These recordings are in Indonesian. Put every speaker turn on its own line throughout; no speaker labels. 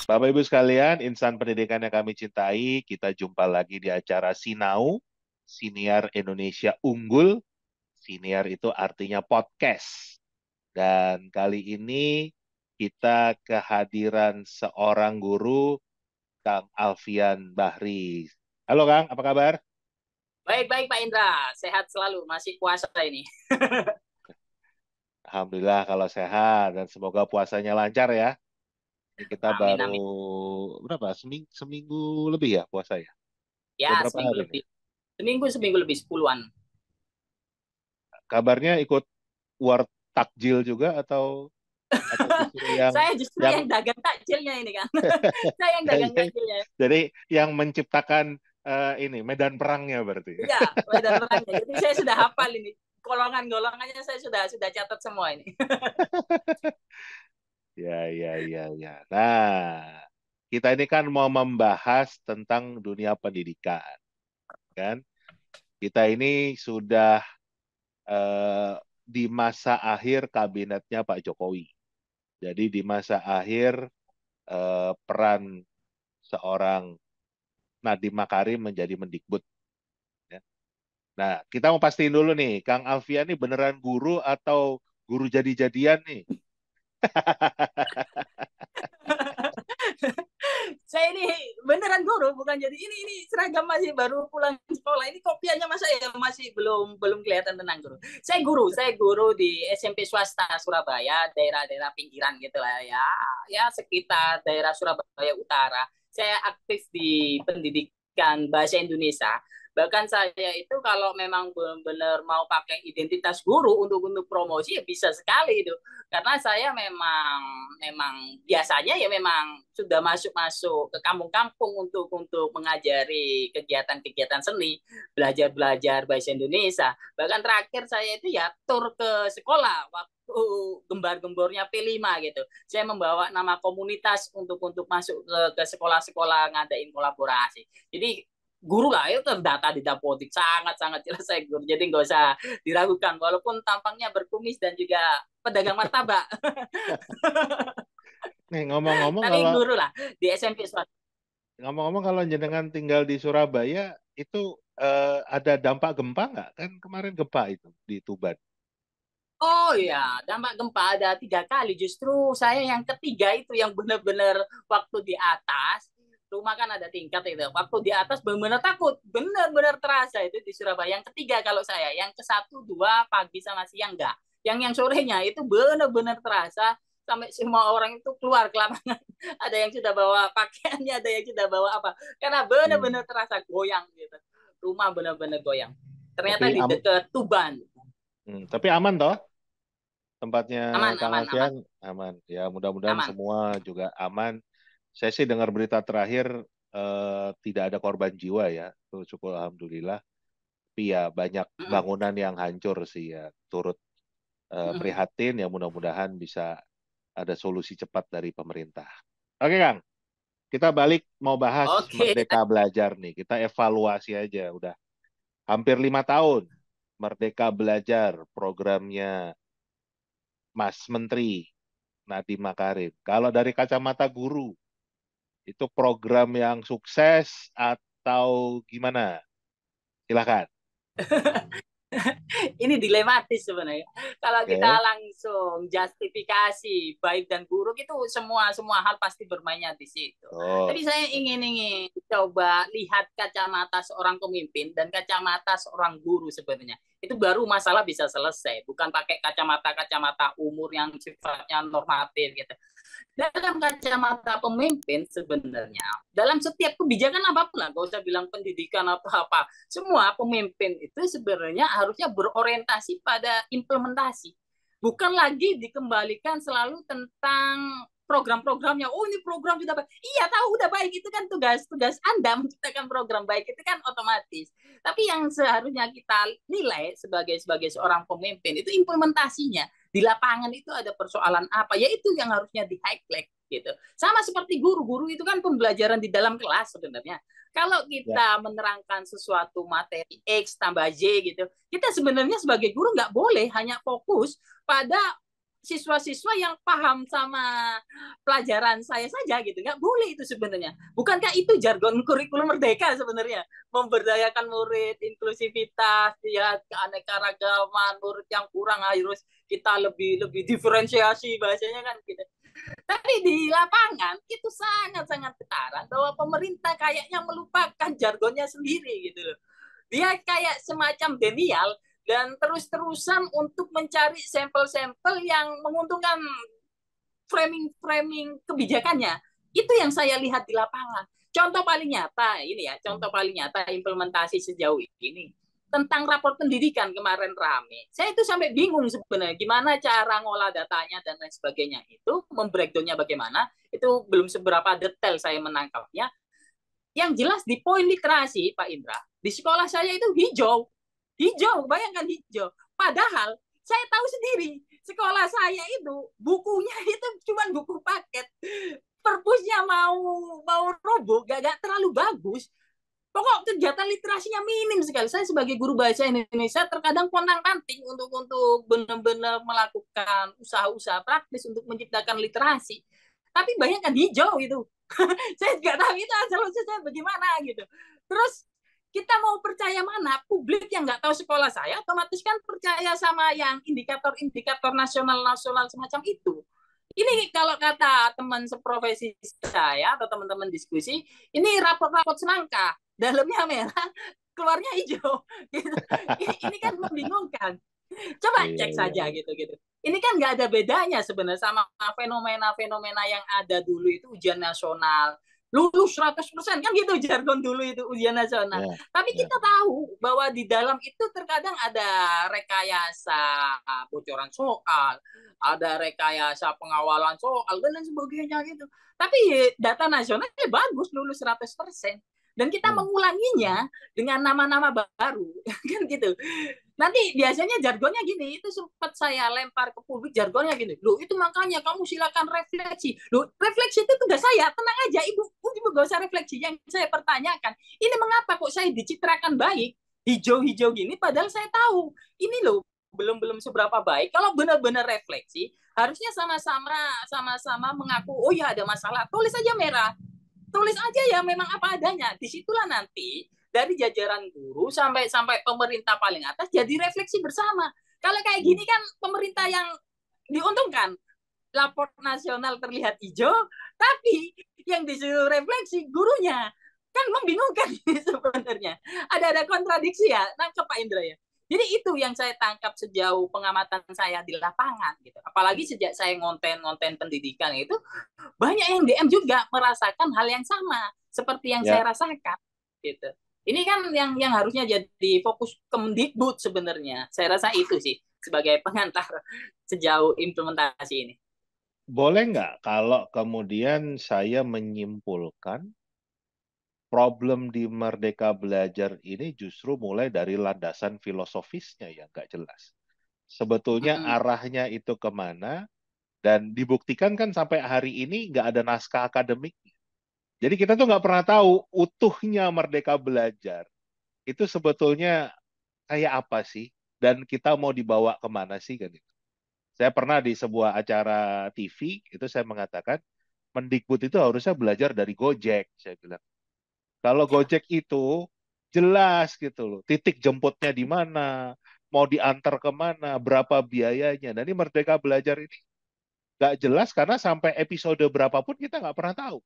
Bapak Ibu sekalian, insan pendidikan yang kami cintai, kita jumpa lagi di acara Sinau, Siniar Indonesia Unggul. Siniar itu artinya podcast. Dan kali ini kita kehadiran seorang guru, Kang Alfian Bahri. Halo Kang, apa kabar?
Baik-baik Pak Indra, sehat selalu, masih puasa ini.
Alhamdulillah kalau sehat dan semoga puasanya lancar ya. Ini kita
Amin,
baru
amin.
berapa? Seminggu lebih ya puasa ya?
Ya,
Udah berapa
seminggu
hari nih?
lebih. Seminggu lebih, 10-an.
Kabarnya ikut war takjil juga atau justru yang
Saya justru
yang
yang dagang takjilnya ini kan. Saya yang dagang takjilnya.
jadi yang menciptakan ini medan perangnya berarti.
Iya, medan perangnya. Jadi saya sudah hafal ini. Golongan-golongannya saya sudah catat semua ini.
Ya, ya, ya, ya. Nah, kita ini kan mau membahas tentang dunia pendidikan, kan? Kita ini sudah eh, di masa akhir kabinetnya Pak Jokowi. Jadi di masa akhir peran seorang Nadiem Makarim menjadi Mendikbud. Ya. Nah, kita mau pastiin dulu nih, Kang Alfian ini beneran guru atau guru jadi-jadian nih?
Saya ini beneran guru, bukan jadi ini seragam masih baru pulang sekolah. Ini kopiannya masa ya masih belum belum kelihatan tenang guru. Saya guru di SMP swasta Surabaya, daerah-daerah pinggiran gitu lah ya. Ya sekitar daerah Surabaya Utara. Saya aktif di pendidikan bahasa Indonesia. Bahkan saya itu kalau memang benar-benar mau pakai identitas guru untuk promosi ya bisa sekali itu, karena saya memang memang biasanya ya memang sudah masuk-masuk ke kampung-kampung untuk mengajari kegiatan-kegiatan seni, belajar-belajar bahasa Indonesia. Bahkan terakhir saya itu ya tur ke sekolah waktu gembar-gembornya P5 gitu. Saya membawa nama komunitas untuk masuk ke sekolah-sekolah ngadain kolaborasi. Jadi guru lah itu terdata di Dapodik, sangat-sangat jelas saya guru, jadi nggak usah diragukan walaupun tampangnya berkumis dan juga pedagang martabak.
Nih ngomong-ngomong
Tapi
kalau
guru lah di SMP swasta.
ngomong-ngomong kalau jenengan tinggal di Surabaya itu ada dampak gempa nggak? Kan kemarin gempa itu di Tuban.
Oh ya, dampak gempa ada 3 kali. Justru saya yang ketiga itu yang benar-benar waktu di atas. Rumah kan ada tingkat itu. Waktu di atas benar-benar takut. Benar-benar terasa itu di Surabaya. Yang ketiga kalau saya. Yang ke satu, dua, pagi sama siang enggak. Yang sorenya itu benar-benar terasa. Sampai semua orang itu keluar ke lapangan. Ada yang sudah bawa pakaiannya, ada yang sudah bawa apa. Karena
Hmm.
benar-benar terasa goyang gitu. Rumah benar-benar goyang. Ternyata
Tapi
di dekat Tuban.
tapi aman toh tempatnya
Aman,
Kang
aman, aman.
Alfian aman. Ya mudah-mudahan
Aman.
semua juga aman. Saya sih dengar berita terakhir tidak ada korban jiwa ya. Itu cukup alhamdulillah. Tapi ya banyak
Mm-mm.
bangunan yang hancur sih ya. Turut
Mm-mm.
prihatin ya mudah-mudahan bisa ada solusi cepat dari pemerintah. Oke Kang, kita balik mau bahas
Oke,
Merdeka Belajar nih. Kita evaluasi aja. Udah hampir 5 tahun Merdeka Belajar programnya Mas Menteri Nadiem Makarim. Kalau dari kacamata guru, itu program yang sukses atau gimana? Silakan.
ini dilematis sebenarnya. Kalau kita
Oke.
langsung justifikasi baik dan buruk itu semua semua hal pasti bermainnya di situ. Tapi
Oh,
saya ingin coba lihat kacamata seorang pemimpin dan kacamata seorang guru sebenarnya. Itu baru masalah bisa selesai, bukan pakai kacamata-kacamata umur yang sifatnya normatif gitu. Dalam kacamata pemimpin sebenarnya, dalam setiap kebijakan apapun lah, gak usah bilang pendidikan atau apa, semua pemimpin itu sebenarnya harusnya berorientasi pada implementasi, bukan lagi dikembalikan selalu tentang program-programnya. Oh ini program sudah baik, iya tahu udah baik, itu kan tugas Anda menciptakan program baik, itu kan otomatis. Tapi yang seharusnya kita nilai sebagai sebagai seorang pemimpin itu implementasinya di lapangan. Itu ada persoalan apa, ya itu yang harusnya di highlight gitu. Sama seperti guru-guru itu kan pembelajaran di dalam kelas sebenarnya. Kalau
ya.
kita menerangkan sesuatu materi X tambah Y gitu, kita sebenarnya sebagai guru nggak boleh hanya fokus pada siswa-siswa yang paham sama pelajaran saya saja gitu. Nggak boleh itu sebenarnya. Bukankah itu jargon kurikulum merdeka sebenarnya? Memberdayakan murid, inklusivitas, ya keanekaragaman, murid yang kurang harus kita lebih lebih diferensiasi bahasanya kan gitu. Tapi di lapangan itu sangat-sangat ketara bahwa pemerintah kayaknya melupakan jargonnya sendiri gitu loh. Dia kayak semacam denial dan terus-terusan untuk mencari sampel-sampel yang menguntungkan framing-framing kebijakannya. Itu yang saya lihat di lapangan. Contoh paling nyata ini ya, contoh paling nyata implementasi sejauh ini tentang rapor pendidikan kemarin rame. Saya itu sampai bingung sebenarnya gimana cara ngolah datanya dan lain sebagainya itu, membreakdownnya bagaimana, itu belum seberapa detail saya menangkapnya. Yang jelas di poin literasi, Pak Indra, di sekolah saya itu hijau. Hijau, bayangkan hijau. Padahal saya tahu sendiri, sekolah saya itu bukunya itu cuma buku paket. Perpusnya mau roboh, gak terlalu bagus. Pokok kegiatan literasinya minim sekali. Saya sebagai guru bahasa Indonesia terkadang kontang-kanting untuk benar-benar melakukan usaha-usaha praktis untuk menciptakan literasi. Tapi bayangkan hijau itu. Saya nggak tahu itu asal usulnya bagaimana gitu. Terus kita mau percaya mana? Publik yang nggak tahu sekolah saya otomatis kan percaya sama yang indikator-indikator nasional-nasional semacam itu. Ini kalau kata teman seprofesi saya atau teman-teman diskusi, ini raport-raport semangka, dalamnya merah, keluarnya hijau. Gitu. Ini kan membingungkan. Coba cek saja gitu-gitu. Ini kan nggak ada bedanya sebenarnya sama fenomena-fenomena yang ada dulu itu ujian nasional. Lulus 100% kan gitu jargon dulu itu ujian nasional. Tapi kita tahu bahwa di dalam itu terkadang ada rekayasa bocoran soal, ada rekayasa pengawalan soal dan lain sebagainya gitu. Tapi data nasionalnya bagus lulus 100%. Dan kita mengulanginya dengan nama-nama baru kan gitu. Nanti biasanya jargonnya gini, itu sempat saya lempar ke publik jargonnya gini. Loh, itu makanya kamu silakan refleksi. Loh, refleksi itu tugas saya. Tenang aja, Ibu gak usah refleksi. Yang saya pertanyakan, ini mengapa kok saya dicitrakan baik, hijau-hijau gini, padahal saya tahu. Ini loh, belum seberapa baik. Kalau benar-benar refleksi, harusnya sama-sama mengaku, oh ya ada masalah, tulis aja merah. Tulis aja ya memang apa adanya. Disitulah nanti dari jajaran guru sampai pemerintah paling atas jadi refleksi bersama. Kalau kayak gini kan pemerintah yang diuntungkan, lapor nasional terlihat hijau, tapi yang disuruh refleksi gurunya, kan membingungkan sebenarnya. Ada kontradiksi ya, nangkep Pak Indra ya. Jadi itu yang saya tangkap sejauh pengamatan saya di lapangan gitu. Apalagi sejak saya ngonten pendidikan itu, banyak yang DM juga merasakan hal yang sama seperti yang saya rasakan gitu. Ini kan yang harusnya jadi fokus Kemdikbud sebenarnya. Saya rasa itu sih sebagai pengantar sejauh implementasi ini.
Boleh nggak kalau kemudian saya menyimpulkan problem di Merdeka Belajar ini justru mulai dari landasan filosofisnya yang nggak jelas. Sebetulnya arahnya itu kemana, dan dibuktikan kan sampai hari ini nggak ada naskah akademik. Jadi kita tuh nggak pernah tahu utuhnya Merdeka Belajar itu sebetulnya kayak apa sih, dan kita mau dibawa kemana sih kan itu. Saya pernah di sebuah acara TV itu saya mengatakan Mendikbud itu harusnya belajar dari Gojek, saya bilang. Kalau Gojek itu jelas gitu loh, titik jemputnya di mana, mau diantar kemana, berapa biayanya. Dan ini Merdeka Belajar ini nggak jelas karena sampai episode berapapun kita nggak pernah tahu.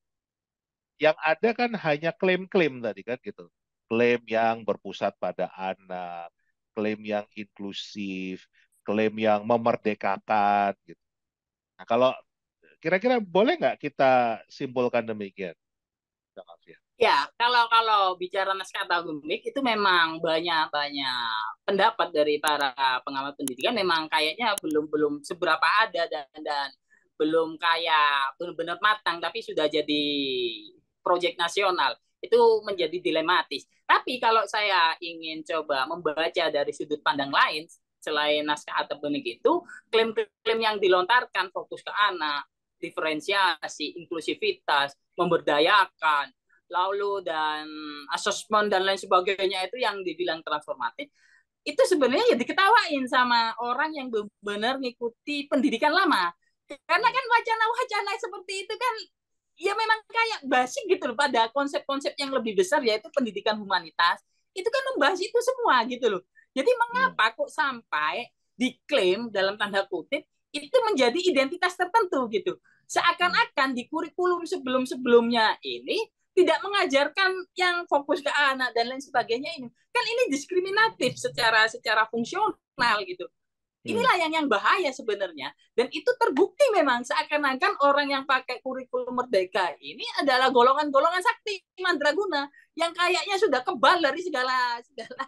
Yang ada kan hanya klaim-klaim tadi kan gitu. Klaim yang berpusat pada anak, klaim yang inklusif, klaim yang memerdekakan gitu. Nah, kalau kira-kira boleh nggak kita simpulkan demikian?
Ya, kalau bicara naskah akademik itu memang banyak pendapat dari para pengamat pendidikan memang kayaknya belum seberapa ada dan belum kayak benar-benar matang tapi sudah jadi proyek nasional. Itu menjadi dilematis. Tapi kalau saya ingin coba membaca dari sudut pandang lain selain naskah akademik itu, klaim-klaim yang dilontarkan fokus ke anak, diferensiasi, inklusivitas, memberdayakan, lalu dan asesmen dan lain sebagainya itu yang dibilang transformatif, itu sebenarnya ya diketawain sama orang yang benar ngikuti pendidikan lama. Karena kan wacana-wacana seperti itu kan ya memang kayak basic gitu loh pada konsep-konsep yang lebih besar yaitu pendidikan humanitas. Itu kan membahas itu semua gitu loh. Jadi mengapa kok sampai diklaim dalam tanda kutip itu menjadi identitas tertentu gitu. Seakan-akan di kurikulum sebelum-sebelumnya ini tidak mengajarkan yang fokus ke anak dan lain sebagainya ini. Kan ini diskriminatif secara fungsional gitu. Inilah yang bahaya sebenarnya, dan itu terbukti memang seakan-akan orang yang pakai kurikulum merdeka ini adalah golongan-golongan sakti mandraguna yang kayaknya sudah kebal dari segala segala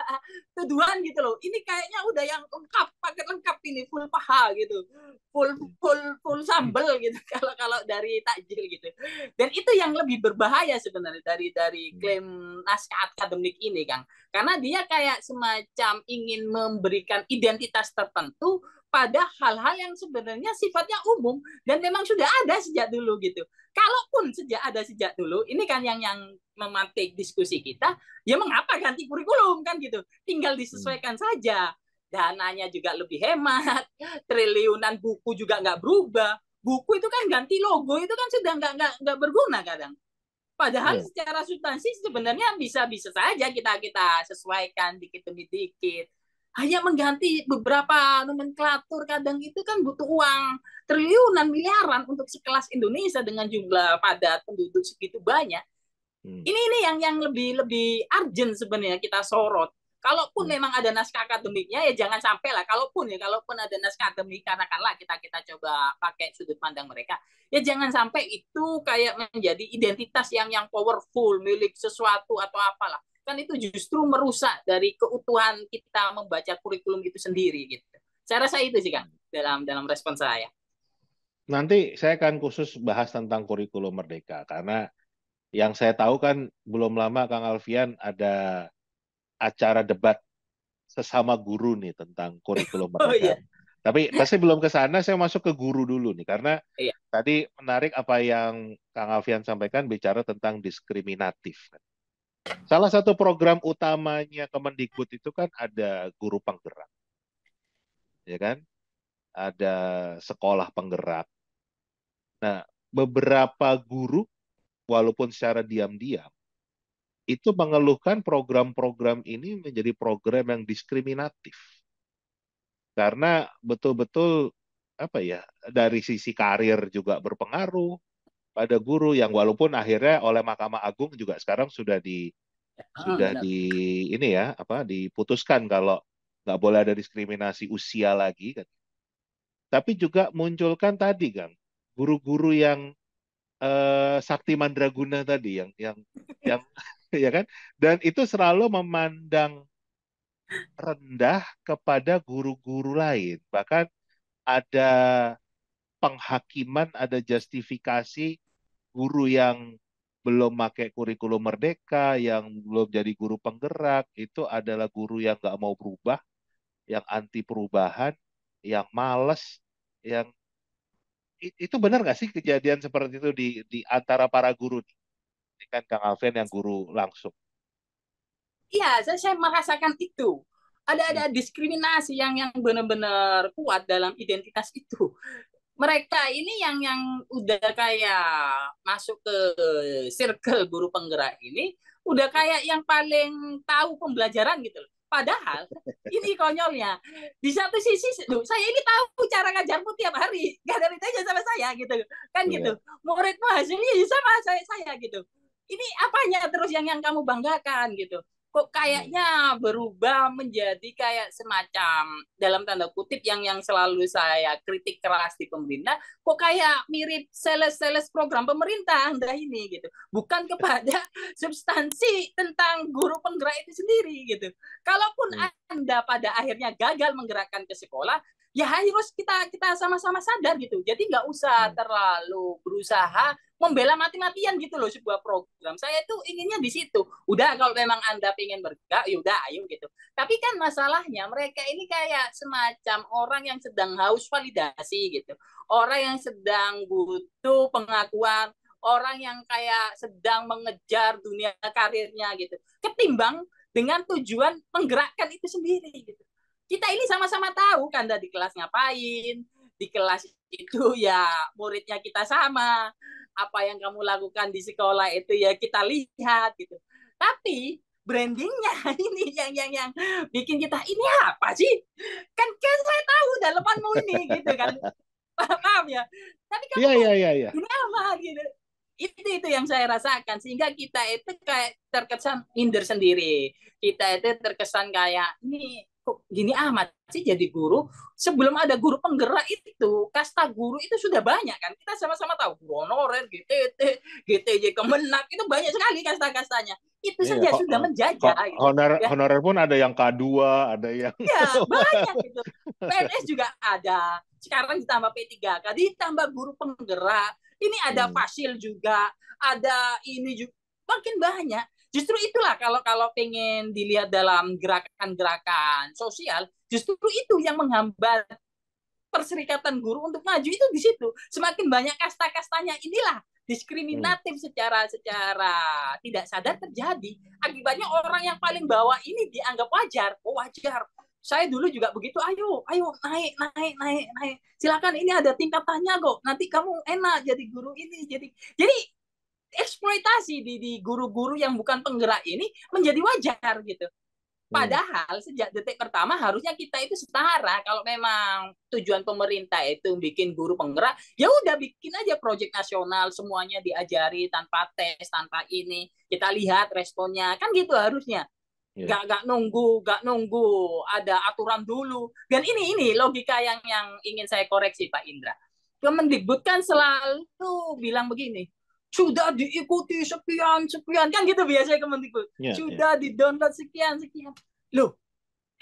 tuduhan gitu loh. Ini kayaknya udah yang lengkap, paket lengkap ini, full paha gitu, full full full sambel gitu kalau kalau dari takjil gitu. Dan itu yang lebih berbahaya sebenarnya dari klaim naskah akademik ini, Kang, karena dia kayak semacam ingin memberikan identitas tertentu pada hal-hal yang sebenarnya sifatnya umum dan memang sudah ada sejak dulu gitu. Kalaupun sejak dulu, ini kan yang memantik diskusi kita, ya mengapa ganti kurikulum kan gitu? Tinggal disesuaikan saja. Dananya juga lebih hemat, triliunan buku juga nggak berubah. Buku itu kan ganti logo itu kan sudah nggak berguna kadang. Padahal secara substansi sebenarnya bisa-bisa saja kita sesuaikan dikit demi dikit. Hanya mengganti beberapa nomenklatur kadang itu kan butuh uang triliunan miliaran untuk sekelas Indonesia dengan jumlah padat penduduk segitu banyak. Ini yang lebih urgent sebenarnya kita sorot. Kalaupun memang ada naskah akademiknya ya jangan sampai lah. Kalaupun ada naskah akademik katakanlah kita coba pakai sudut pandang mereka, ya jangan sampai itu kayak menjadi identitas yang powerful milik sesuatu atau apalah. Kan itu justru merusak dari keutuhan kita membaca kurikulum itu sendiri gitu. Saya rasa itu sih Kang dalam respon saya.
Nanti saya akan khusus bahas tentang kurikulum merdeka karena yang saya tahu kan belum lama Kang Alfian ada acara debat sesama guru nih tentang kurikulum
Oh
merdeka.
iya.
Tapi pasti belum ke sana, saya masuk ke guru dulu nih karena
Iya.
tadi menarik apa yang Kang Alfian sampaikan bicara tentang diskriminatif. Salah satu program utamanya Kemendikbud itu kan ada guru penggerak, ya kan? Ada sekolah penggerak. Nah, beberapa guru walaupun secara diam-diam itu mengeluhkan program-program ini menjadi program yang diskriminatif. Karena betul-betul apa ya, dari sisi karir juga berpengaruh pada guru yang walaupun akhirnya oleh Mahkamah Agung juga sekarang sudah
Benar.
di ini ya apa diputuskan kalau nggak boleh ada diskriminasi usia lagi kan. Tapi juga munculkan tadi Kang, guru-guru yang sakti mandraguna tadi yang ya kan, dan itu selalu memandang rendah kepada guru-guru lain. Bahkan ada penghakiman, ada justifikasi guru yang belum pakai kurikulum merdeka, yang belum jadi guru penggerak, itu adalah guru yang nggak mau berubah, yang anti perubahan, yang males, yang itu benar nggak sih kejadian seperti itu di antara para guru? Ini kan Kang Alvin yang guru langsung.
Iya, saya merasakan itu. Ada diskriminasi yang benar-benar kuat dalam identitas itu. Mereka ini yang udah kayak masuk ke circle guru penggerak ini, udah kayak yang paling tahu pembelajaran gitu loh. Padahal ini konyolnya. Di satu sisi, saya ini tahu cara ngajarmu tiap hari, gak ada bedanya sama saya gitu, kan gitu.
Iya.
Muridmu hasilnya sama saya gitu. Ini apanya terus yang kamu banggakan gitu? Kok kayaknya berubah menjadi kayak semacam dalam tanda kutip yang selalu saya kritik keras di pemerintah, kok kayak mirip sales program pemerintah Anda ini gitu, bukan kepada substansi tentang guru penggerak itu sendiri gitu. Kalaupun Anda pada akhirnya gagal menggerakkan ke sekolah, ya harus kita sama-sama sadar gitu. Jadi nggak usah terlalu berusaha membela mati-matian gitu loh sebuah program. Saya tuh inginnya di situ. Udah kalau memang Anda pengen bergerak, yaudah ayo gitu. Tapi kan masalahnya mereka ini kayak semacam orang yang sedang haus validasi gitu. Orang yang sedang butuh pengakuan, orang yang kayak sedang mengejar dunia karirnya gitu. Ketimbang dengan tujuan menggerakkan itu sendiri gitu. Kita ini sama-sama tahu kan di kelas ngapain, di kelas itu ya muridnya kita sama, apa yang kamu lakukan di sekolah itu ya kita lihat gitu. Tapi brandingnya ini yang bikin kita ini apa sih? Kan saya tahu dalamanmu ini gitu kan. Paham ya? Tapi kamu
Iya,
kok
iya, iya, iya.
ini apa gitu. Itu yang saya rasakan sehingga kita itu kayak terkesan minder sendiri. Kita itu terkesan kayak ini kok gini amat sih jadi guru. Sebelum ada guru penggerak itu, kasta guru itu sudah banyak kan. Kita sama-sama tahu guru honorer, GTT, GTJ Kemenak itu banyak sekali kasta-kastanya. Itu
Iya,
saja sudah menjajah gitu. Ya,
honorer pun ada yang K2, ada yang
ya banyak gitu. PNS juga ada. Sekarang ditambah P3K, ditambah guru penggerak. Ini ada fasil juga, ada ini juga makin banyak. Justru itulah kalau pengen dilihat dalam gerakan-gerakan sosial, justru itu yang menghambat perserikatan guru untuk maju itu di situ. Semakin banyak kasta-kastanya inilah diskriminatif secara tidak sadar terjadi. Akibatnya orang yang paling bawah ini dianggap wajar. Oh wajar. Saya dulu juga begitu. Ayo naik. Silakan ini ada tingkatannya kok. Nanti kamu enak jadi guru ini. Jadi eksploitasi di guru-guru yang bukan penggerak ini menjadi wajar gitu. Padahal sejak detik pertama harusnya kita itu setara. Kalau memang tujuan pemerintah itu bikin guru penggerak, ya udah bikin aja proyek nasional semuanya diajari tanpa tes, tanpa ini. Kita lihat responnya, kan gitu harusnya. Gak nunggu ada aturan dulu. Dan ini logika yang ingin saya koreksi Pak Indra. Kemendikbud kan selalu bilang begini, sudah diikuti sekian kan gitu biasanya Kemendikbud. Sudah di-download sekian. Loh,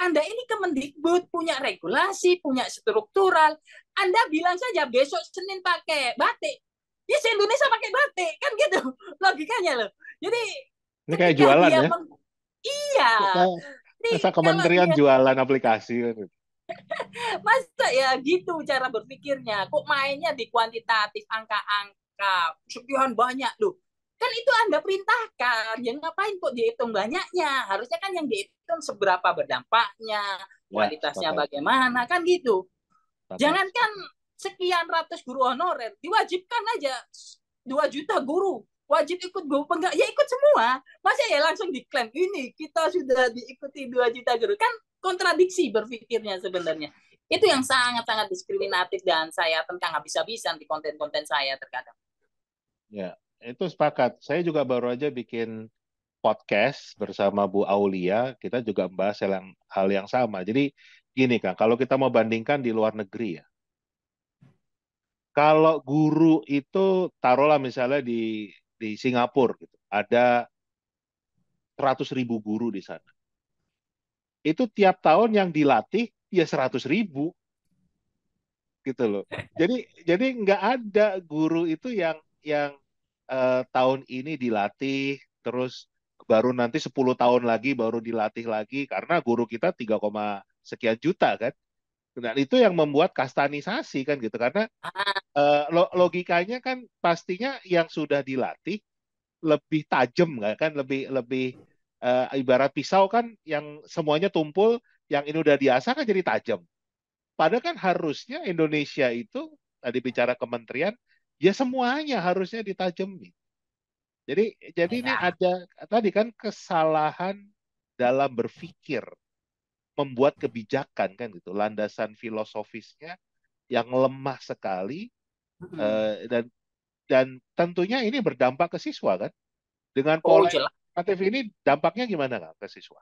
Anda ini Kemendikbud punya regulasi, punya struktural. Anda bilang saja besok Senin pakai batik. Ya se-Indonesia pakai batik kan gitu logikanya loh. Jadi
ini kayak jualan ya.
Iya.
Masa kementerian jualan aplikasi.
Masa ya gitu cara berpikirnya. Kok mainnya di kuantitatif angka-angka. Sekian banyak loh. Kan itu Anda perintahkan. Ya ngapain kok dihitung banyaknya? Harusnya kan yang dihitung seberapa berdampaknya, kualitasnya bagaimana, kan gitu. Jangankan sekian ratus guru honorer, diwajibkan aja 2 juta guru wajib ikut guru penggerak, ya ikut semua. Masa ya langsung diklaim ini kita sudah diikuti 2 juta guru, kan kontradiksi berpikirnya sebenarnya. Itu yang sangat-sangat diskriminatif dan saya tentang habis-habisan di konten-konten saya terkadang.
Ya, itu sepakat. Saya juga baru aja bikin podcast bersama Bu Aulia, kita juga membahas hal yang sama. Jadi gini kan, kalau kita mau bandingkan di luar negeri ya, kalau guru itu taruhlah misalnya di Singapura gitu, ada 100.000 guru di sana. Itu tiap tahun yang dilatih ya 100.000 gitu loh. Jadi nggak ada guru itu yang tahun ini dilatih terus baru nanti 10 tahun lagi baru dilatih lagi karena guru kita 3, sekian juta kan. Dan itu yang membuat kastanisasi kan gitu karena logikanya kan pastinya yang sudah dilatih lebih tajam nggak kan lebih lebih ibarat pisau kan yang semuanya tumpul yang ini udah diasah kan jadi tajam. Padahal kan harusnya Indonesia itu tadi bicara kementerian ya semuanya harusnya ditajemin. Jadi ini ada tadi kan kesalahan dalam berpikir membuat kebijakan kan gitu landasan filosofisnya yang lemah sekali dan tentunya ini berdampak ke siswa kan dengan pola edukatif ini dampaknya gimana nggak ke siswa?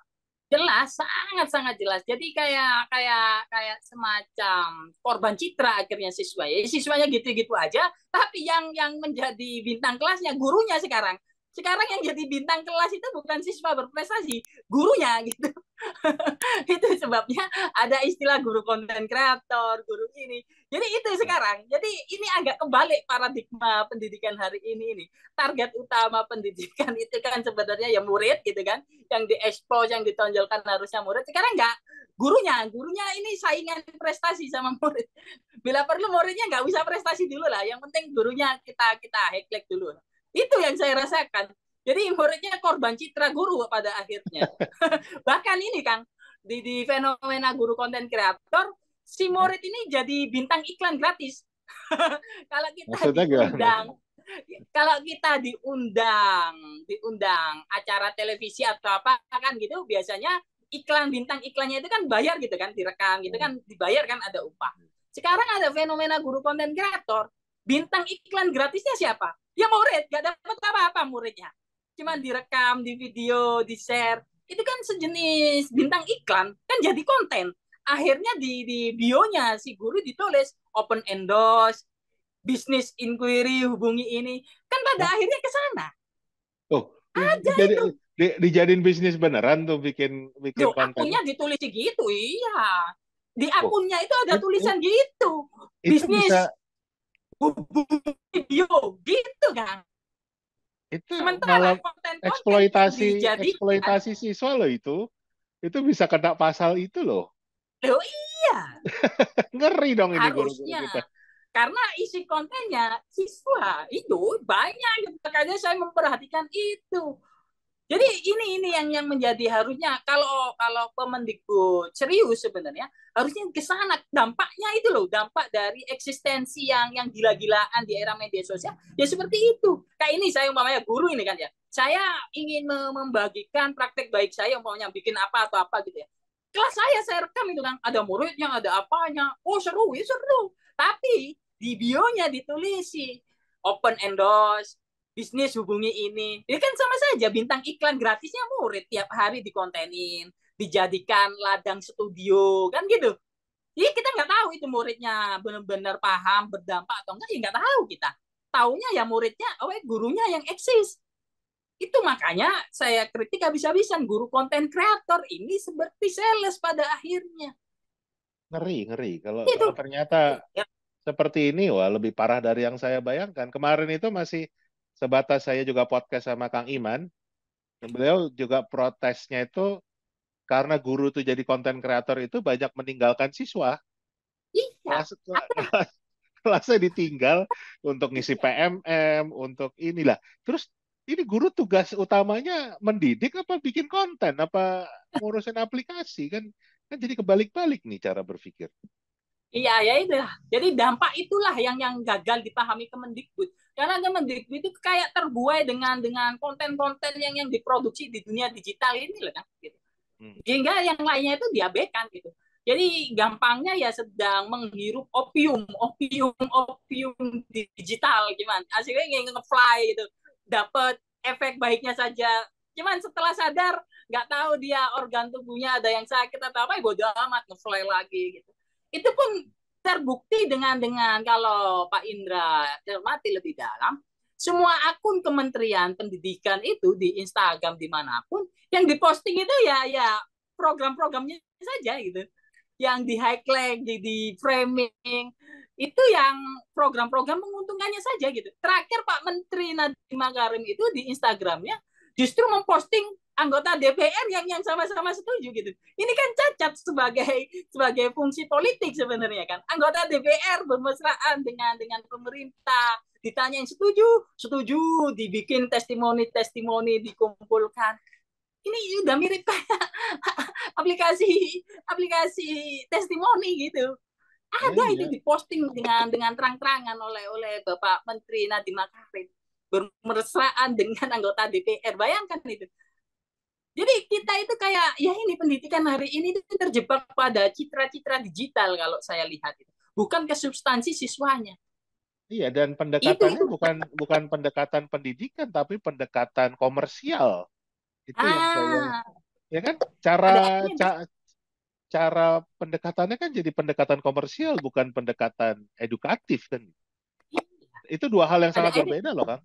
Jelas, sangat jelas. Jadi kayak semacam korban citra akhirnya siswa. Ya siswanya gitu-gitu aja, tapi yang menjadi bintang kelasnya gurunya sekarang. Sekarang yang jadi bintang kelas itu bukan siswa berprestasi, gurunya gitu. Itu sebabnya ada istilah guru konten kreator, guru ini. Jadi itu sekarang. Jadi ini agak kebalik paradigma pendidikan hari ini. Target utama pendidikan itu kan sebenarnya ya murid gitu kan, yang diekspos, yang ditonjolkan harusnya murid. Sekarang enggak, gurunya ini saingan prestasi sama murid. Bila perlu muridnya nggak usah prestasi dulu lah, yang penting gurunya kita heklik dulu. Itu yang saya rasakan. Jadi muridnya korban citra guru pada akhirnya. Bahkan ini Kang, di fenomena guru konten kreator, si murid ini jadi bintang iklan gratis. Kalau kita
Maksudnya gimana?
diundang, kalau kita diundang, diundang acara televisi atau apa kan gitu, biasanya iklan bintang iklannya itu kan bayar gitu kan, direkam gitu kan, dibayar kan ada upah. Sekarang ada fenomena guru konten kreator, bintang iklan gratisnya siapa? Ya murid, gak dapat apa-apa muridnya. Cuman direkam, di video, di share. Itu kan sejenis bintang iklan, kan jadi konten. Akhirnya di bio-nya si guru ditulis open endorse, business inquiry, hubungi ini. Kan pada
Hah?
akhirnya ke sana.
Oh,
Ada
jadi
itu.
dijadiin bisnis beneran tuh bikin bikin
Loh,
kontennya.
akunnya ditulis gitu, iya. Di
Oh,
akunnya itu ada
itu
tulisan gitu.
itu bisa
Bisnis hubungi bio, gitu kan.
itu
Sementara
malah
konten-konten yang
eksploitasi
dijadikan,
eksploitasi siswa loh itu bisa kena pasal itu loh.
loh iya,
Ngeri dong ini guru-guru
harusnya.
kita.
Karena isi kontennya siswa itu banyak, makanya saya memperhatikan itu. Jadi ini yang menjadi harusnya kalau kalau Kemendikbud serius sebenarnya harusnya ke sana dampaknya itu loh, dampak dari eksistensi yang gila-gilaan di era media sosial ya seperti itu. Kayak ini saya umpamanya guru ini kan ya. Saya ingin membagikan praktek baik saya umpamanya bikin apa atau apa gitu ya. Kelas saya rekam itu kan ada muridnya, ada apanya. Oh seru, ya seru. Tapi di bio-nya ditulisi open endorse, bisnis hubungi ini. Ini kan sama saja bintang iklan gratisnya murid tiap hari dikontenin, dijadikan ladang studio kan gitu. Jadi kita nggak tahu itu muridnya benar-benar paham berdampak atau enggak, ya nggak tahu kita. Taunya ya muridnya, oh gurunya yang eksis. Itu makanya saya kritik habis-habisan guru konten kreator ini seperti sales pada akhirnya.
Ngeri, ngeri. Kalau
Itu.
kalau ternyata
Ya.
seperti ini, wah lebih parah dari yang saya bayangkan. Kemarin itu masih sebatas saya juga podcast sama Kang Iman. Dan beliau juga protesnya itu karena guru tuh jadi konten kreator itu banyak meninggalkan siswa.
Iya.
Kelas, kelas, kelasnya ditinggal untuk ngisi PMM, untuk inilah. Terus ini guru tugas utamanya mendidik apa bikin konten, apa ngurusin aplikasi kan? Kan jadi kebalik-balik nih cara berpikir.
Iya, ya itu. Jadi dampak itulah yang gagal dipahami Kemendikbud. Karena Kemendikbud itu kayak terbuai dengan konten-konten yang diproduksi di dunia digital ini loh kan. Gitu.
Hmm.
Sehingga yang lainnya itu diabaikan gitu. Jadi gampangnya ya sedang menghirup opium digital gimana. Hasilnya nge-fly gitu. Dapat efek baiknya saja. Cuman setelah sadar nggak tahu dia organ tubuhnya ada yang sakit atau apa, ya bodo amat nge-fly lagi gitu. Itu pun terbukti dengan kalau Pak Indra cermati lebih dalam, semua akun Kementerian Pendidikan itu di Instagram dimanapun yang diposting itu ya program-programnya saja gitu, yang di highlight, di framing itu yang program-program menguntungkannya saja gitu. Terakhir Pak Menteri Nadiem Makarim itu di Instagramnya justru memposting anggota DPR yang sama-sama setuju gitu. Ini kan cacat sebagai fungsi politik sebenarnya kan. Anggota DPR bermesraan dengan pemerintah, ditanyain setuju, setuju, dibikin testimoni dikumpulkan. Ini udah mirip kayak aplikasi aplikasi testimoni gitu. Ada itu
Iya.
diposting dengan terang-terangan oleh Bapak Menteri Nadiem Makarim bermesraan dengan anggota DPR. Bayangkan itu. Jadi kita itu kayak ya ini pendidikan hari ini itu terjebak pada citra-citra digital kalau saya lihat itu. Bukan ke substansi siswanya.
Iya, dan pendekatannya
Itu.
bukan bukan pendekatan pendidikan, tapi pendekatan komersial. Itu yang saya,
Ah,
ya kan? Cara
pada akhirnya
ca- cara pendekatannya kan jadi pendekatan komersial, bukan pendekatan edukatif kan? Itu dua hal yang
pada
sangat
akhirnya
berbeda loh, Kang.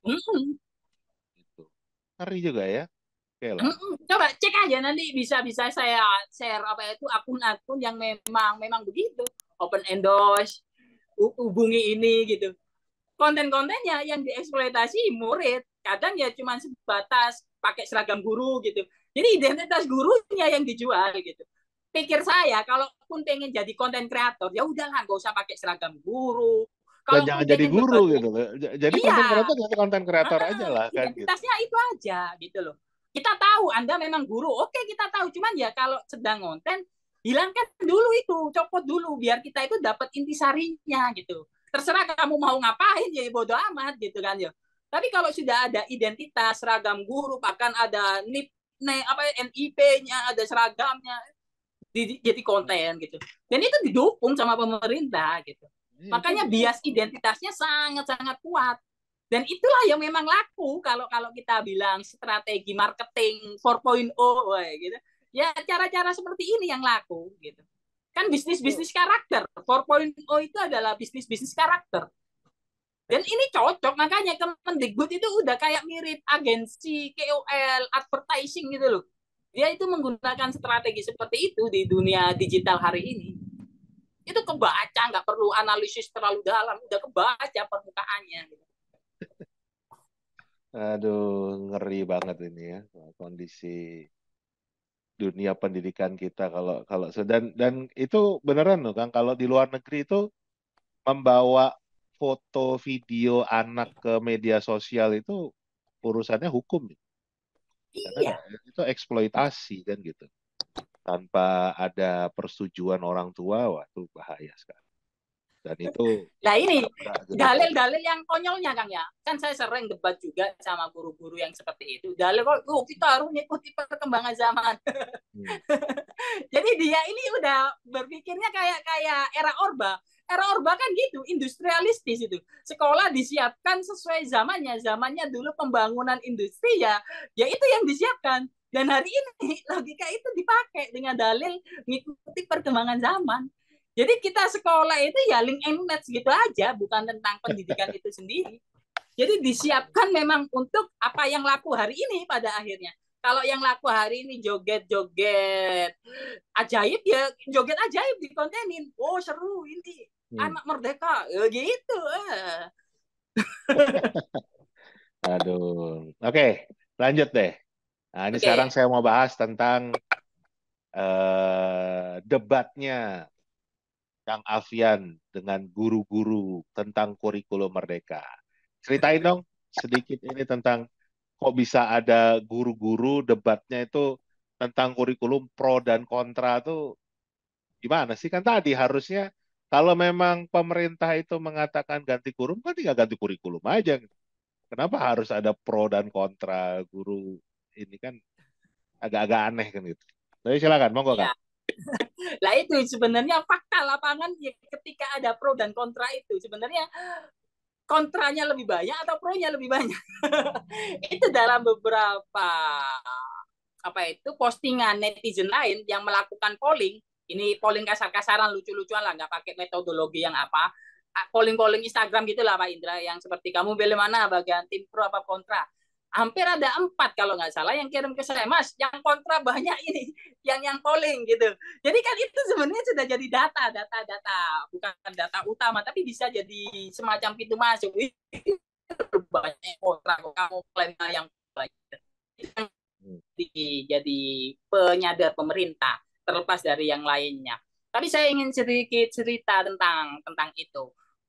mm,
Gitu. Ngeri juga ya. Oke lah.
coba cek aja nanti bisa saya share apa itu akun-akun yang memang begitu. Open endorse, hubungi ini gitu. Konten-kontennya yang dieksploitasi murid kadang ya cuma sebatas pakai seragam guru gitu, jadi identitas gurunya yang dijual gitu. Pikir saya kalaupun pengen jadi konten kreator ya udahlah nggak usah pakai seragam guru,
dan
Kalau
jangan jadi
kontennya nggak
guru
bagus,
gitu loh. Jadi konten
iya,
kreator jadi konten kreator aja lah kan gitu.
identitasnya itu aja gitu loh. Kita tahu Anda memang guru, oke kita tahu. Cuman ya kalau sedang konten, hilangkan dulu itu, copot dulu biar kita itu dapat intisarinya gitu. Terserah kamu mau ngapain ya bodo amat gitu kan ya. Tapi kalau sudah ada identitas seragam guru, bahkan ada NIP, apa NIP-nya, ada seragamnya, jadi konten gitu. Dan itu didukung sama pemerintah gitu.
Itu
Makanya bias identitasnya sangat-sangat kuat. Dan itulah yang memang laku kalau kalau kita bilang strategi marketing 4.0 gitu. Ya cara-cara seperti ini yang laku gitu. Kan bisnis-bisnis karakter. 4.0 itu adalah bisnis-bisnis karakter. Dan ini cocok, makanya Kemendikbud itu udah kayak mirip agensi KOL advertising gitu loh. Dia itu menggunakan strategi seperti itu di dunia digital hari ini. Itu kebaca, nggak perlu analisis terlalu dalam, udah kebaca permukaannya.
aduh ngeri banget ini ya kondisi dunia pendidikan kita kalau kalau dan itu beneran loh kan kalau di luar negeri itu membawa foto video anak ke media sosial itu urusannya hukum karena
Iya.
itu eksploitasi kan gitu tanpa ada persetujuan orang tua wah itu bahaya sekali dan itu
Nah ini
nabrak gitu kalau
dalil-dalil yang konyolnya Kang ya. Kan saya sering debat juga sama guru-guru yang seperti itu. Dalil kok oh, kita harus mengikuti perkembangan zaman.
hmm,
Jadi dia ini udah berpikirnya kayak kayak era Orba. Era Orba kan gitu, industrialistis itu. Sekolah disiapkan sesuai zamannya. Zamannya dulu pembangunan industri ya, ya itu yang disiapkan. Dan hari ini logika itu dipakai dengan dalil mengikuti perkembangan zaman. Jadi kita sekolah itu ya link and match gitu aja, bukan tentang pendidikan itu sendiri. Jadi disiapkan memang untuk apa yang laku hari ini pada akhirnya. Kalau yang laku hari ini joget-joget ajaib ya joget ajaib di kontenin. Oh seru ini
hmm.
anak merdeka ya, gitu.
Aduh oke lanjut deh nah ini sekarang
Oke,
saya mau bahas tentang debatnya Kang Afian dengan guru-guru tentang kurikulum Merdeka. Ceritain dong sedikit ini tentang kok bisa ada guru-guru debatnya itu tentang kurikulum pro dan kontra tuh gimana sih? Kan tadi harusnya kalau memang pemerintah itu mengatakan ganti kurikulum kan tinggal ganti kurikulum aja. Kenapa harus ada pro dan kontra guru ini kan agak-agak aneh kan gitu. Tapi silakan, monggo Kang.
ya. Lah itu sebenarnya fakta lapangan ya, ketika ada pro dan kontra itu sebenarnya kontranya lebih banyak atau pro-nya lebih banyak. Itu dalam beberapa apa itu postingan netizen lain yang melakukan polling, ini polling kasar-kasaran lucu-lucuan lah, nggak pakai metodologi yang apa, polling-polling Instagram gitulah Pak Indra, yang seperti kamu pilih mana bagian tim pro apa kontra. Hampir ada 4 kalau nggak salah yang kirim ke saya, Mas, yang kontra banyak ini, yang polling gitu. Jadi kan itu sebenarnya sudah jadi data, bukan data utama, tapi bisa jadi semacam pintu masuk. Banyak kontra, kamu klaim yang banyak jadi penyadar pemerintah terlepas dari yang lainnya. Tapi saya ingin sedikit cerita tentang itu.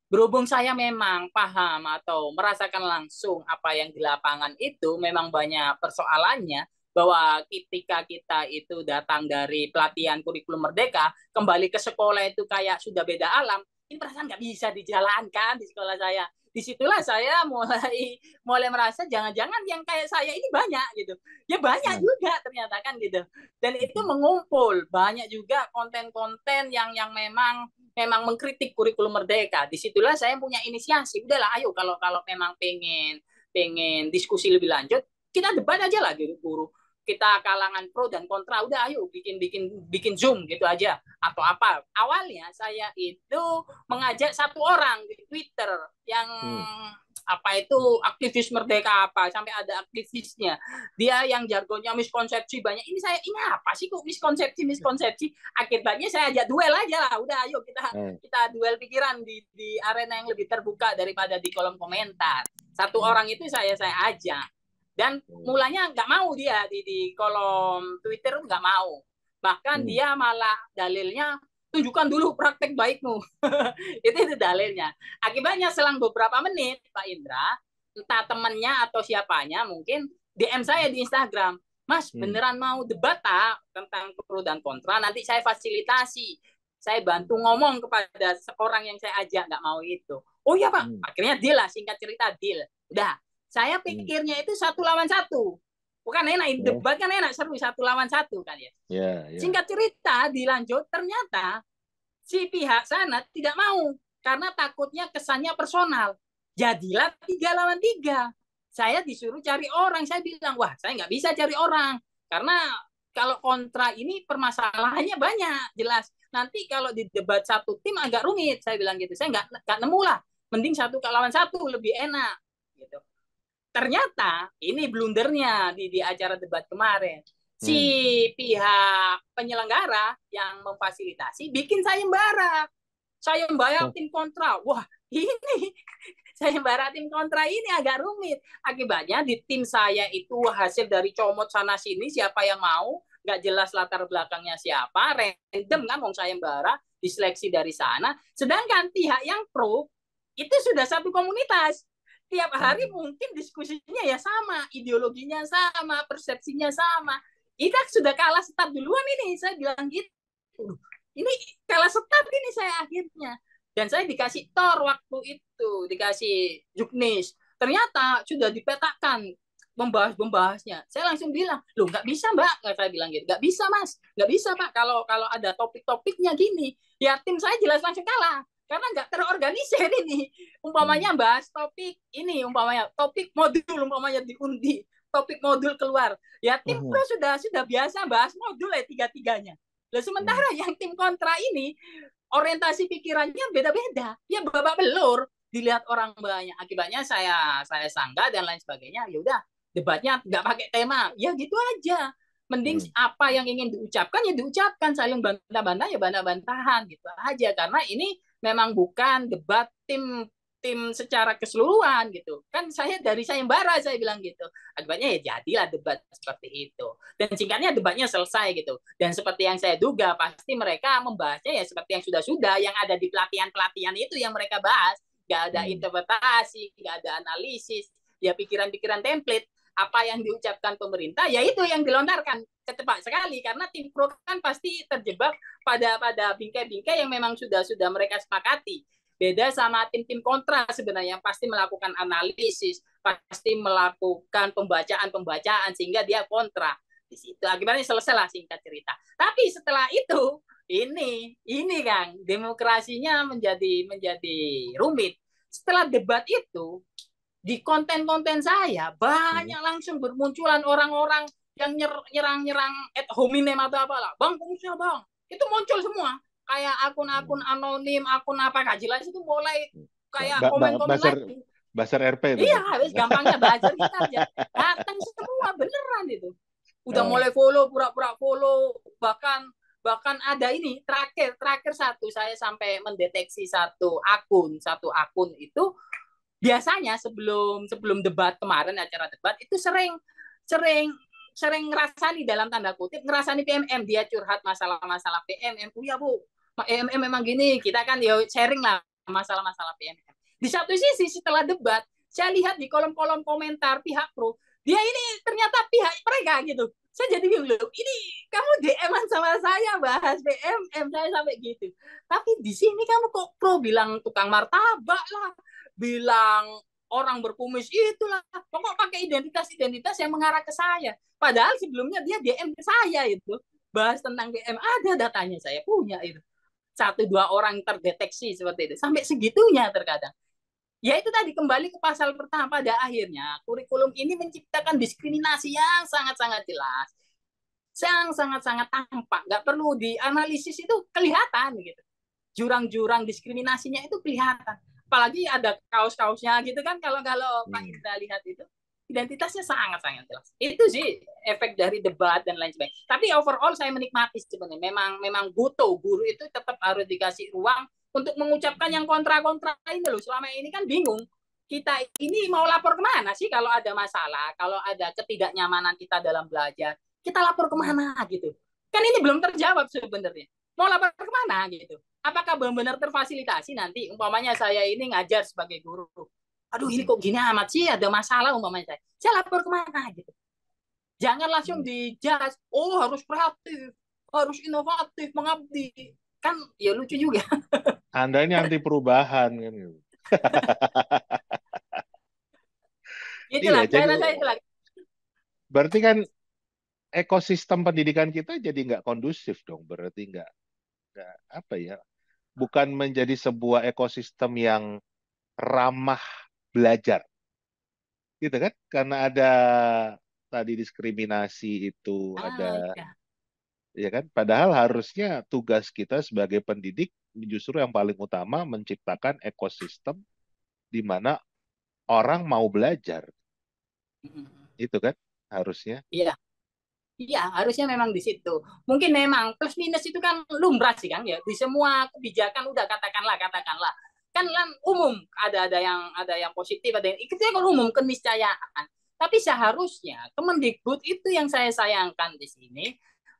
Berhubung saya memang paham atau merasakan langsung apa yang di lapangan itu memang banyak persoalannya bahwa ketika kita itu datang dari pelatihan kurikulum merdeka kembali ke sekolah itu kayak sudah beda alam, ini perasaan nggak bisa dijalankan di sekolah saya. Disitulah saya mulai mulai merasa jangan-jangan yang kayak saya ini banyak gitu, ya banyak
Hmm.
juga ternyata kan gitu. Dan itu mengumpul banyak juga konten-konten yang memang memang mengkritik kurikulum merdeka. Disitulah saya punya inisiasi, udahlah ayo kalau kalau memang pengen pengen diskusi lebih lanjut kita debat aja lah gitu guru, kita kalangan pro dan kontra, udah ayo bikin bikin bikin zoom gitu aja atau apa. Awalnya saya itu mengajak satu orang di Twitter yang
Hmm.
apa itu aktivis merdeka apa sampai ada aktivisnya, dia yang jargonnya miskonsepsi banyak, ini saya ini apa sih kok miskonsepsi. Akibatnya saya ajak duel aja lah, udah ayo kita
Hmm.
kita duel pikiran di arena yang lebih terbuka daripada di kolom komentar. Satu
Hmm.
orang itu saya ajak, dan mulanya nggak mau dia di kolom Twitter nggak mau, bahkan
Hmm.
dia malah dalilnya tunjukkan dulu praktek baikmu. Itu dalilnya. Akibatnya selang beberapa menit, Pak Indra, entah temannya atau siapanya mungkin DM saya di Instagram, Mas, beneran mau debat tak tentang pro dan kontra? Nanti saya fasilitasi. Saya bantu ngomong kepada seorang yang saya ajak, nggak mau itu. Oh iya Pak, akhirnya deal lah, singkat cerita deal. Udah, saya pikirnya itu 1 lawan 1. Bukan enak, debat kan enak, seru 1 lawan 1 kan ya. Singkat cerita, dilanjut, ternyata si pihak sana tidak mau karena takutnya kesannya personal. Jadilah 3 lawan 3. Saya disuruh cari orang. Saya bilang, wah saya nggak bisa cari orang karena kalau kontra ini permasalahannya banyak, jelas. Nanti kalau di debat satu tim agak rumit. Saya bilang gitu. Saya nggak nemu lah. Mending 1 lawan 1 lebih enak. Gitu. Ternyata ini blundernya di acara debat kemarin. Si pihak penyelenggara yang memfasilitasi bikin sayembara. Sayembara tim kontra. Wah, ini sayembara tim kontra ini agak rumit. Akibatnya di tim saya itu hasil dari comot sana sini, siapa yang mau, nggak jelas latar belakangnya siapa, random kan mau sayembara, diseleksi dari sana. Sedangkan pihak yang pro itu sudah satu komunitas. Tiap hari mungkin diskusinya ya sama, ideologinya sama, persepsinya sama. Kita sudah kalah start duluan ini, saya bilang gitu. Ini kalah start ini saya akhirnya. Dan saya dikasih tor waktu itu, dikasih juknis. Ternyata sudah dipetakan membahasnya. Saya langsung bilang, loh nggak bisa Mbak, saya bilang gitu. Nggak bisa Mas, nggak bisa Pak. Kalau ada topik-topiknya gini, ya tim saya jelas langsung kalah. Karena nggak terorganisir ini. Umpamanya bahas topik ini, umpamanya topik modul, umpamanya diundi. Topik modul keluar. Ya tim pro sudah biasa bahas modul ya tiga-tiganya. Nah, sementara yang tim kontra ini orientasi pikirannya beda-beda. Ya babak belur dilihat orang banyak. Akibatnya saya sanggah dan lain sebagainya. Ya udah, debatnya nggak pakai tema. Ya gitu aja. Mending apa yang ingin diucapkan ya diucapkan, saling bantah-bantah ya bantah-bantahan gitu aja. Karena ini memang bukan debat tim secara keseluruhan gitu. Kan saya dari sayembara saya bilang gitu. Akibatnya ya jadilah debat seperti itu. Dan singkatnya debatnya selesai gitu. Dan seperti yang saya duga pasti mereka membahasnya ya seperti yang sudah-sudah yang ada di pelatihan-pelatihan itu yang mereka bahas. Gak ada interpretasi, gak ada analisis, ya pikiran-pikiran template. Apa yang diucapkan pemerintah, ya itu yang dilontarkan cepat sekali karena tim pro kan pasti terjebak pada bingkai-bingkai yang memang sudah mereka sepakati. Beda sama tim-tim kontra sebenarnya yang pasti melakukan analisis, pasti melakukan pembacaan sehingga dia kontra. Di situ akibatnya selesai lah singkat cerita. Tapi setelah itu ini Kang, demokrasinya menjadi rumit. Setelah debat itu di konten-konten saya banyak langsung bermunculan orang-orang yang nyerang ad hominem atau apalah. Bang, fungsinya Bang. Itu muncul semua kayak akun-akun anonim, akun apa gak jelas itu mulai kayak komen-komen lagi.
Buzzer RP itu.
Iya, habis gampangnya buzzer kita aja. Datang semua beneran itu. Udah mulai follow, pura-pura follow, bahkan ada ini terakhir satu saya sampai mendeteksi satu akun itu biasanya sebelum debat kemarin acara debat itu sering ngerasani dalam tanda kutip ngerasani PMM, dia curhat masalah PMM. Oh ya Bu, PMM memang gini, kita kan ya sharing lah masalah PMM. Di satu sisi setelah debat, saya lihat di kolom-kolom komentar pihak pro, dia ini ternyata pihak mereka gitu. Saya jadi bingung, ini kamu DM-an sama saya bahas PMM, saya sampai gitu. Tapi di sini kamu kok pro bilang tukang martabak lah, bilang orang berkumis itulah, pokok pakai identitas yang mengarah ke saya. Padahal sebelumnya dia DM ke saya itu, bahas tentang PM, ada datanya saya punya itu. 1-2 orang terdeteksi seperti itu. Sampai segitunya terkadang. Ya itu tadi kembali ke pasal pertama, pada akhirnya kurikulum ini menciptakan diskriminasi yang sangat-sangat jelas. Yang sangat-sangat tampak. Nggak perlu dianalisis, itu kelihatan gitu. Jurang-jurang diskriminasinya itu kelihatan. Apalagi ada kaos-kaosnya gitu kan, kalau Pak Indra lihat itu identitasnya sangat-sangat jelas. Itu sih efek dari debat dan lain sebagainya. Tapi overall saya menikmati sebenarnya. Memang butuh guru itu tetap harus dikasih ruang untuk mengucapkan yang kontra-kontra ini loh. Selama ini kan bingung. Kita ini mau lapor kemana sih kalau ada masalah, kalau ada ketidaknyamanan kita dalam belajar. Kita lapor kemana gitu. Kan ini belum terjawab sebenarnya. Mau lapor kemana gitu? Apakah benar-benar terfasilitasi nanti? Umpamanya saya ini ngajar sebagai guru. Aduh ini
Hmm.
kok gini amat sih, ada masalah umpamanya saya. Saya lapor kemana gitu? Jangan langsung
Hmm.
dijudge, oh harus kreatif, harus inovatif, mengabdi. Kan ya lucu juga.
Anda ini anti perubahan kan gitu. Iya,
Itulah, saya
jadi
rasa itulah.
berarti kan ekosistem pendidikan kita jadi nggak kondusif dong. Berarti nggak apa ya? Bukan menjadi sebuah ekosistem yang ramah belajar, gitu kan? Karena ada tadi diskriminasi itu ada,
Ah, ya.
ya kan? Padahal harusnya tugas kita sebagai pendidik justru yang paling utama menciptakan ekosistem di mana orang mau belajar, itu kan harusnya.
Iya, iya, harusnya memang di situ. Mungkin memang plus minus itu kan lumrah sih kan ya. Di semua kebijakan udah katakanlah kan umum ada yang positif ada yang itu kan umum keniscayaan. Tapi seharusnya Kemendikbud itu yang saya sayangkan di sini.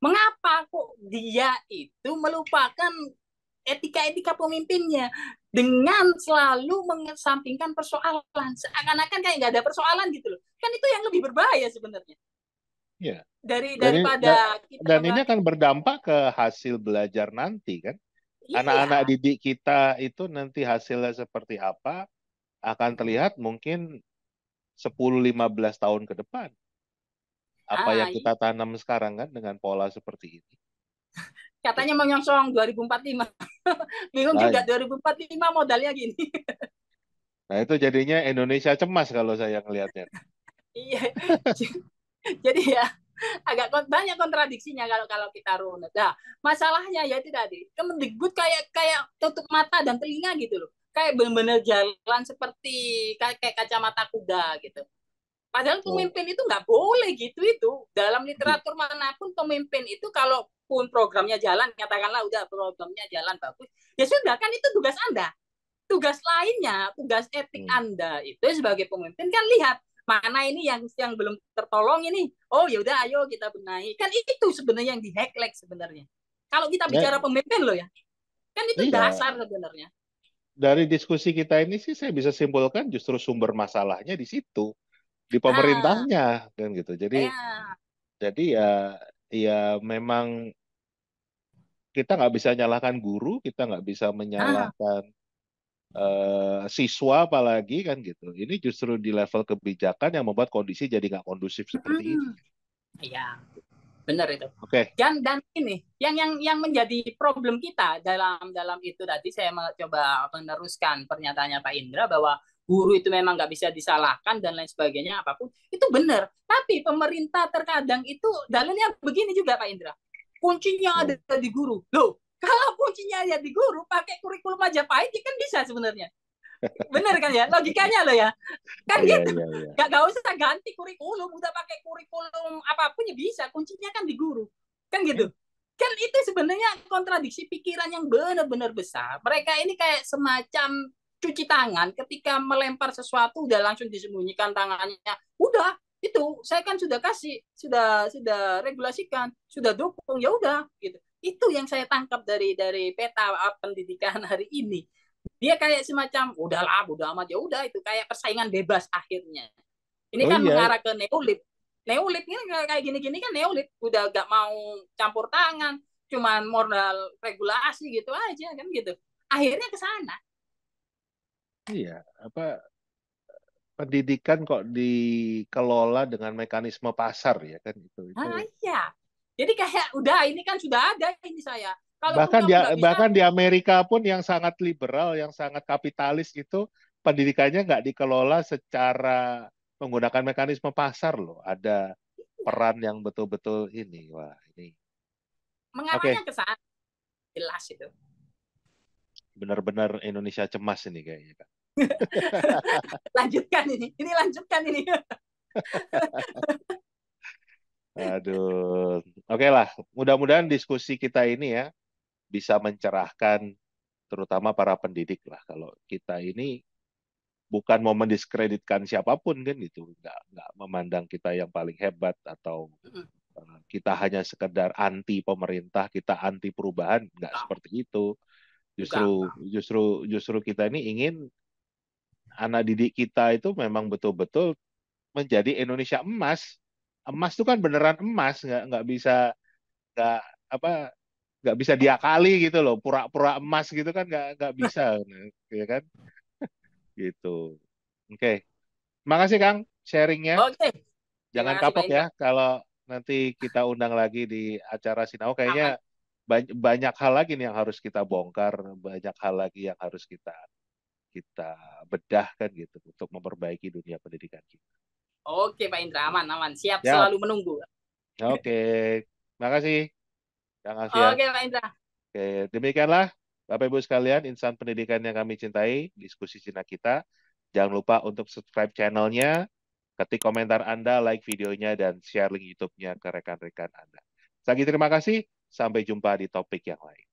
Mengapa kok dia itu melupakan etika-etika pemimpinnya dengan selalu mengesampingkan persoalan seakan-akan kayak nggak ada persoalan gitu loh. Kan itu yang lebih berbahaya sebenarnya
Ya. Dan ini,
daripada
da-
kita
dan ini
membahas.
akan berdampak ke hasil belajar nanti kan. Anak-anak
Iya.
didik kita itu nanti hasilnya seperti apa akan terlihat mungkin 10-15 tahun ke depan. Apa
Ah,
yang kita tanam sekarang kan dengan pola seperti ini.
katanya menyongsong 2045. Bingung
Nah,
juga 2045 modalnya gini.
nah itu jadinya Indonesia cemas kalau saya ngelihatnya.
Iya. Jadi ya agak banyak kontradiksinya kalau kalau kita runut. Nah, masalahnya ya itu tadi, Kemendikbud kayak kayak tutup mata dan telinga gitu loh. Kayak benar-benar jalan seperti kayak kacamata kuda gitu. Padahal
Oh,
pemimpin itu nggak boleh gitu itu. Dalam
di-
literatur manapun pemimpin itu kalaupun programnya jalan, katakanlah udah programnya jalan bagus, ya sudah kan itu tugas Anda. Tugas lainnya, tugas etik
hmm.
Anda itu sebagai pemimpin kan lihat mana ini yang belum tertolong ini. Oh ya udah ayo kita benahi. Kan itu sebenarnya yang dihack sebenarnya. Kalau kita
Ya,
bicara pemimpin loh ya, kan itu
iya.
dasar sebenarnya.
Dari diskusi kita ini sih saya bisa simpulkan justru sumber masalahnya di situ, di
Ah,
pemerintahnya kan gitu.
ya.
Jadi ya ya memang kita nggak bisa nyalahkan guru, kita nggak bisa
Ah,
menyalahkan siswa apalagi kan gitu. Ini justru di level kebijakan yang membuat kondisi jadi nggak kondusif seperti ini.
iya, benar itu.
Oke.
Dan ini yang menjadi problem kita dalam dalam itu tadi saya coba meneruskan pernyataannya Pak Indra bahwa guru itu memang nggak bisa disalahkan dan lain sebagainya apapun itu benar. Tapi pemerintah terkadang itu dalilnya begini juga Pak Indra. Kuncinya ada
Hmm.
di guru. Loh, kalau kuncinya ada di guru, pakai kurikulum Majapahit kan bisa sebenarnya. Benar kan ya? Logikanya loh ya. Kan
Iya,
gitu.
iya, iya.
Gak usah ganti kurikulum, udah pakai kurikulum apapun ya bisa. Kuncinya kan di guru. Kan gitu.
Ya,
Kan itu sebenarnya kontradiksi pikiran yang benar-benar besar. Mereka ini kayak semacam cuci tangan ketika melempar sesuatu udah langsung disembunyikan tangannya. Udah, itu saya kan sudah kasih, sudah regulasikan, sudah dukung, ya udah gitu. Itu yang saya tangkap dari peta pendidikan hari ini. Dia kayak semacam udahlah, udah amat ya udah itu kayak persaingan bebas akhirnya. Ini
oh
kan
iya,
mengarah ke neolib. Neolib ini kayak gini-gini kan neolib, udah gak mau campur tangan, cuman modal regulasi gitu aja kan gitu. Akhirnya ke sana.
iya. Apa pendidikan kok dikelola dengan mekanisme pasar ya kan itu.
Ah iya. Jadi kayak udah ini kan sudah ada ini saya. Kalaupun
Bahkan
kamu nggak bisa,
bahkan di Amerika pun yang sangat liberal, yang sangat kapitalis itu pendidikannya nggak dikelola secara menggunakan mekanisme pasar loh. Ada
ya,
peran yang betul-betul ini. Wah, ini.
mengarahnya
Oke,
ke sana jelas itu.
benar-benar Indonesia cemas ini kayaknya, Kak.
Lanjutkan ini lanjutkan ini.
Aduh. Oke lah, mudah-mudahan diskusi kita ini ya bisa mencerahkan terutama para pendidik lah. Kalau kita ini bukan mau mendiskreditkan siapapun kan gitu, nggak memandang kita yang paling hebat atau kita hanya sekedar anti pemerintah, kita anti perubahan, nggak
Enggak,
seperti itu. Justru
enggak.
justru justru kita ini ingin anak didik kita itu memang betul-betul menjadi Indonesia emas. Emas itu kan beneran emas, nggak bisa nggak apa nggak bisa diakali gitu loh. Pura-pura emas gitu kan nggak bisa, ya kan? Gitu. Oke, makasih Kang sharingnya.
Oke, terima
Jangan
kasih Pak
kapok ya
Indra.
kalau nanti kita undang lagi di acara Sinau. Kayaknya
Aman.
banyak hal lagi nih yang harus kita bongkar, banyak hal lagi yang harus kita kita bedah kan gitu untuk memperbaiki dunia pendidikan kita.
Oke Pak Indra, aman, aman. Siap
Siap.
selalu menunggu.
Oke. Makasih Kang Alfian.
Oke Pak Indra.
Oke, demikianlah Bapak Ibu sekalian, insan pendidikan yang kami cintai, diskusi Cina kita. Jangan lupa untuk subscribe channelnya, ketik komentar Anda, like videonya, dan share link YouTube-nya ke rekan-rekan Anda. Lagi terima kasih, sampai jumpa di topik yang lain.